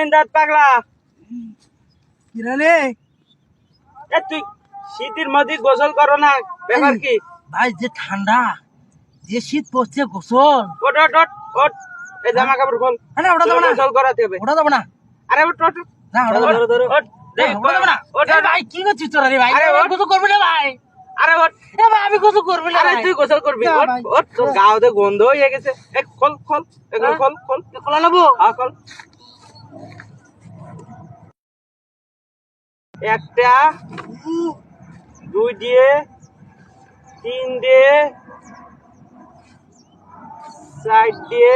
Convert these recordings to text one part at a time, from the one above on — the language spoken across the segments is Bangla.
ইন্দাত পাগলা কিরালে এ তুই শীতের মধ্যে গোসল করো না, ব্যাপার কি? ভাই যে ঠান্ডা, যে শীত পড়ছে গোসল। ওট ওট ওট ওট, এই জামা কাপড় খোল। না ওটা দেবো না, গোসল করাতে হবে। ওটা দেবো না। আরে ওট ওট ওট। না ওটা দেবো না। ওট, দেখ, ওটা দেবো না। ওট, এ ওট। ভাই কি করছিস তোরা রে ভাই? আরে আমি ওঠ। গোসল করবি না ভাই। আরে ওট। এ ভাই আমি গোসল করবি না আরে ভাই। তুই গোসল করবি। না ওট ভাই। ওট, তোর গাওতে গন্ধ হয়ে গেছে। এ খোল খোল, এগুলো খোল খোল। খোলা নেবো? হ্যাঁ খোল। একটা, দুই দিয়ে, তিন দিয়ে, চার দিয়ে,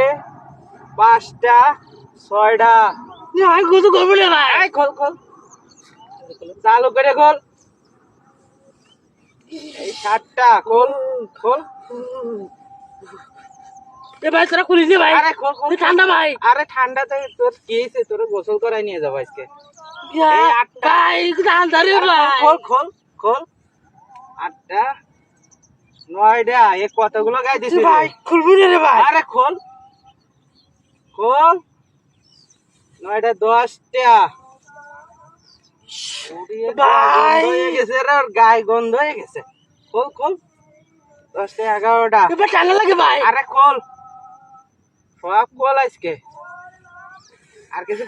পাঁচটা, ছয়টা। আমি গোসল করবি না ভাই। এই খোল খোল, চালু করে খোল। এই সাতটা খোল খোল। এ ভাই তোরা খুলিস নি ভাই। আরে খোল খোল। এ ঠান্ডা ভাই। আরে ঠান্ডাতে তোর কি হয়েছে? তোর গোসল করাই নিয়ে যাবো আজকে। এই আটটা। ভাই ঠান্ডা রে আরে ভাই। খোল খোল খোল। আটটা, নয়টা। এ কতগুলো গাই এ দিছিস ভাই খুলবি না রে ভাই। আরে খোল খোল। নয়টা, দশটা। ভাই। গন্ধ হয়ে গেছে রে, ওর গায়ে গন্ধ হয়ে গেছে। খোল খোল। 10টা, 11টা। এ ভাই ঠান্ডা লাগে ভাই। আরে খোল, সব খোল আজকে। আর কিছু